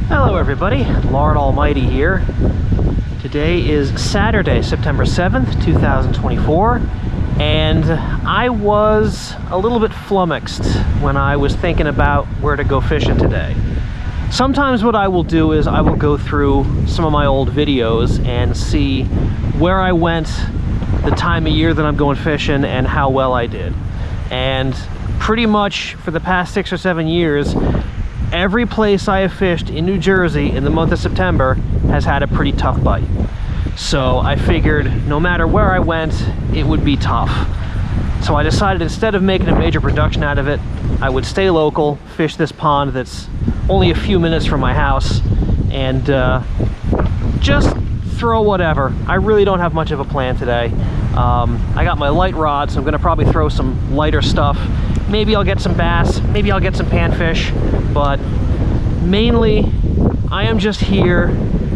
Hello everybody, Lord Almighty here. Today is Saturday, September 7th, 2024, and I was a little bit flummoxed when I was thinking about where to go fishing today. Sometimes what I will do is I will go through some of my old videos and see where I went, the time of year that I'm going fishing, and how well I did. And pretty much for the past 6 or 7 years, every place I have fished in New Jersey in the month of September has had a pretty tough bite. So I figured no matter where I went, it would be tough. So I decided instead of making a major production out of it, I would stay local, fish this pond that's only a few minutes from my house, and just throw whatever. I really don't have much of a plan today. I got my light rod, so I'm gonna probably throw some lighter stuff. Maybe I'll get some bass, maybe I'll get some panfish, but mainly I am just here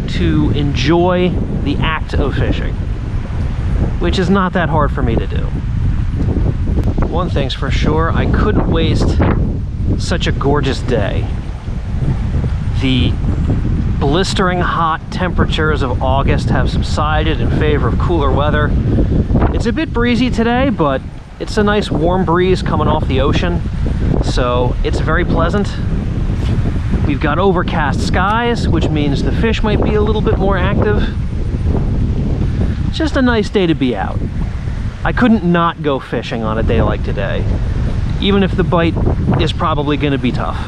to enjoy the act of fishing, which is not that hard for me to do. One thing's for sure, I couldn't waste such a gorgeous day. The blistering hot temperatures of August have subsided in favor of cooler weather. It's a bit breezy today, but it's a nice warm breeze coming off the ocean, so it's very pleasant. We've got overcast skies, which means the fish might be a little bit more active. It's just a nice day to be out. I couldn't not go fishing on a day like today, even if the bite is probably going to be tough.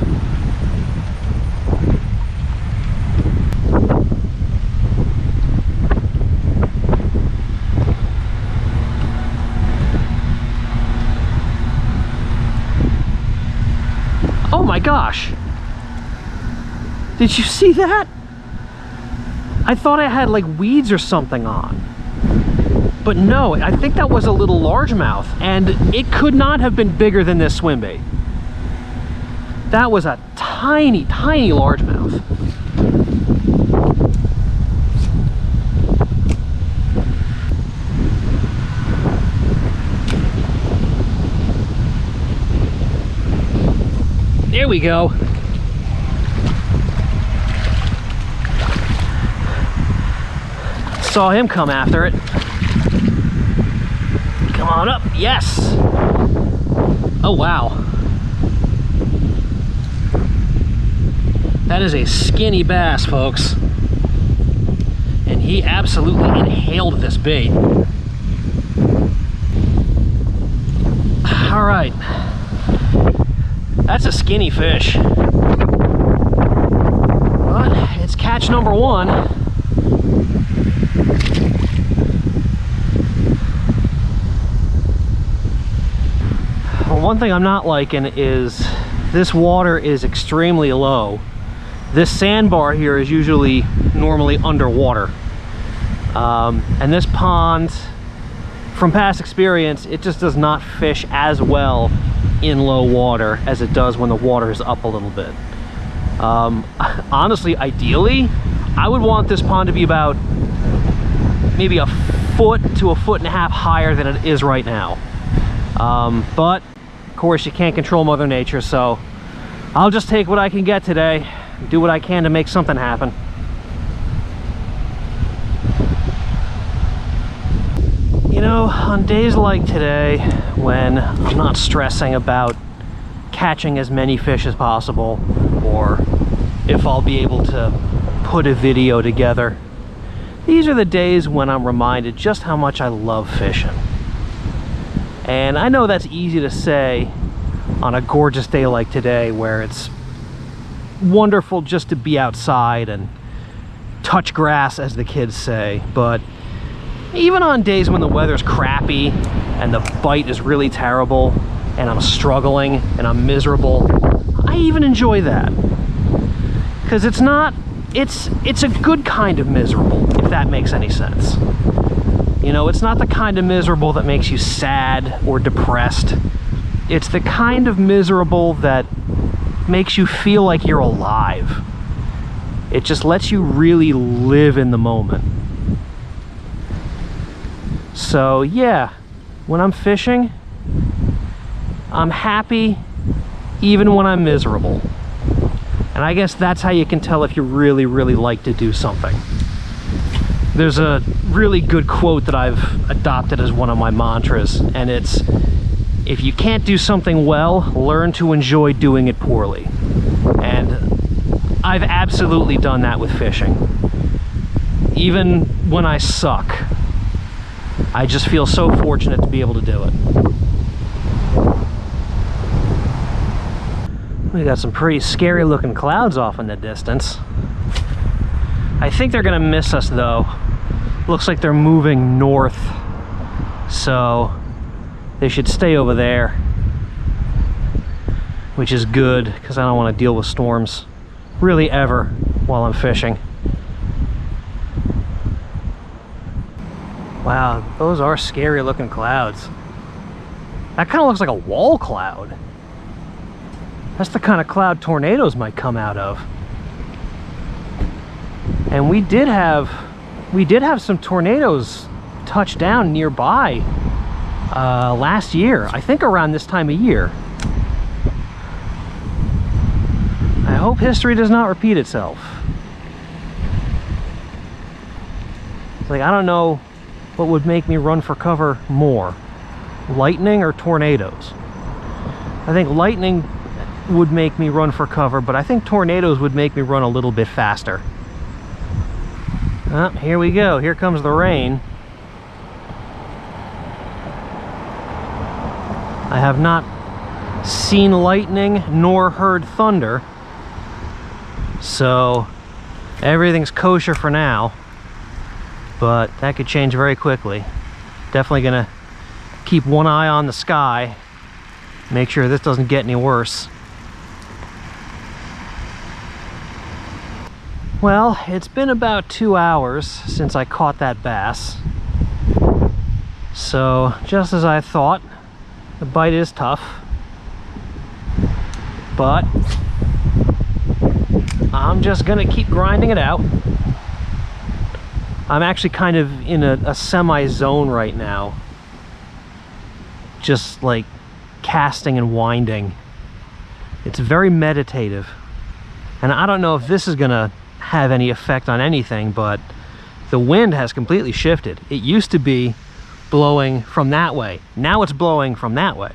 Oh my gosh! Did you see that? I thought I had like weeds or something on. But no, I think that was a little largemouth, and it could not have been bigger than this swim bait. That was a tiny, tiny largemouth. There we go. Saw him come after it. Come on up, yes! Oh wow. That is a skinny bass, folks. And he absolutely inhaled this bait. All right. That's a skinny fish. But it's catch number one. Well, one thing I'm not liking is this water is extremely low. This sandbar here is usually normally underwater. And this pond, from past experience, it just does not fish as well in low water as it does when the water is up a little bit. Honestly, ideally, I would want this pond to be about maybe a foot to a foot and a half higher than it is right now. But of course you can't control Mother Nature, so I'll just take what I can get today, do what I can to make something happen. You know, on days like today, when I'm not stressing about catching as many fish as possible, or if I'll be able to put a video together, these are the days when I'm reminded just how much I love fishing. And I know that's easy to say on a gorgeous day like today, where it's wonderful just to be outside and touch grass, as the kids say, but even on days when the weather's crappy and the bite is really terrible and I'm struggling and I'm miserable, I even enjoy that. Because it's a good kind of miserable, if that makes any sense. You know, it's not the kind of miserable that makes you sad or depressed. It's the kind of miserable that makes you feel like you're alive. It just lets you really live in the moment. So yeah, when I'm fishing, I'm happy even when I'm miserable. And And I guess that's how you can tell if you really, really like to do something. There's a really good quote that I've adopted as one of my mantras, and it's, if you can't do something well, learn to enjoy doing it poorly. And I've absolutely done that with fishing. Even when I suck, I just feel so fortunate to be able to do it. We got some pretty scary looking clouds off in the distance. I think they're gonna miss us though. Looks like they're moving north, so they should stay over there, which is good because I don't want to deal with storms really ever while I'm fishing. Wow, those are scary looking clouds. That kind of looks like a wall cloud. That's the kind of cloud tornadoes might come out of. And we did have some tornadoes touch down nearby last year, I think around this time of year. I hope history does not repeat itself. It's like, I don't know what would make me run for cover more, lightning or tornadoes. I think lightning would make me run for cover, but I think tornadoes would make me run a little bit faster. Here we go. Here comes the rain. I have not seen lightning nor heard thunder, so everything's kosher for now, but that could change very quickly. Definitely gonna keep one eye on the sky, make sure this doesn't get any worse. Well, it's been about 2 hours since I caught that bass. So, just as I thought, the bite is tough. But I'm just gonna keep grinding it out. I'm actually kind of in a semi-zone right now. Just like casting and winding. It's very meditative. And I don't know if this is gonna have any effect on anything, but the wind has completely shifted. It used to be blowing from that way. Now it's blowing from that way.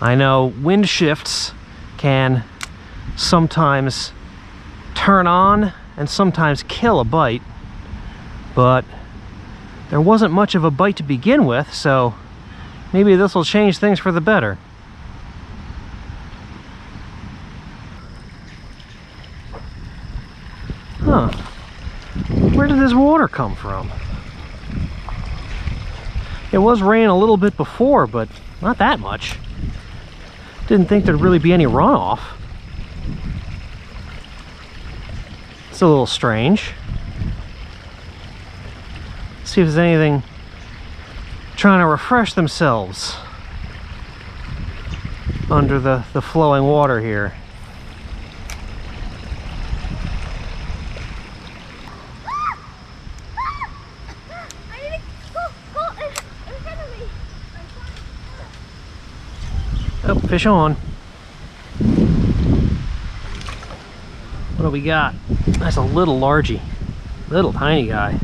I know wind shifts can sometimes turn on and sometimes kill a bite, but there wasn't much of a bite to begin with, so maybe this will change things for the better. Huh. Where did this water come from? It was raining a little bit before, but not that much. Didn't think there'd really be any runoff. It's a little strange. Let's see if there's anything trying to refresh themselves under the flowing water here. Oh, fish on. What do we got? That's a little largy, little tiny guy.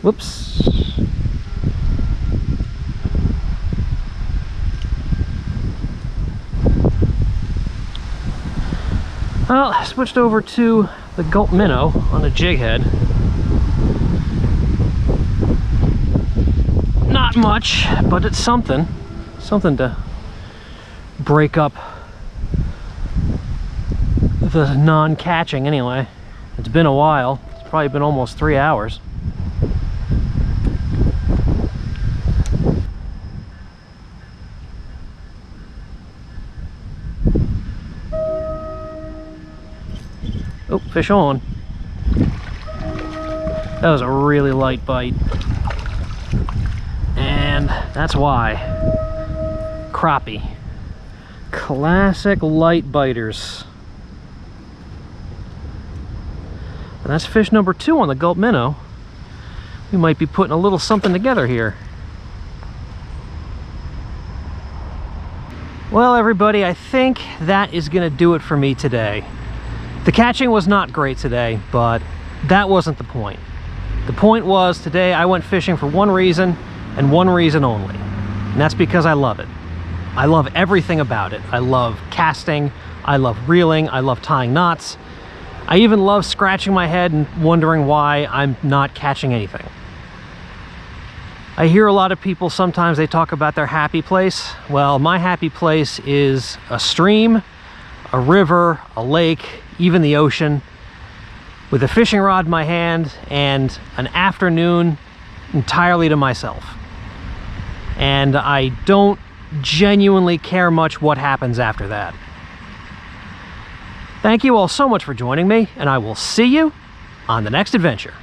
Whoops. Well, I switched over to the Gulp Minnow on the jig head. Not much, but it's something to break up the non-catching anyway. It's been a while. It's probably been almost 3 hours. Oh, fish on. That was a really light bite. And that's why. Crappie. Classic light biters. And that's fish number 2 on the Gulp Minnow. We might be putting a little something together here. Well, everybody, I think that is going to do it for me today. The catching was not great today, but that wasn't the point. The point was today I went fishing for one reason and one reason only, and that's because I love it. I love everything about it. I love casting, I love reeling, I love tying knots. I even love scratching my head and wondering why I'm not catching anything. I hear a lot of people, sometimes they talk about their happy place. Well, my happy place is a stream, a river, a lake, even the ocean, with a fishing rod in my hand and an afternoon entirely to myself. And I don't genuinely care much what happens after that. Thank you all so much for joining me, and I will see you on the next adventure.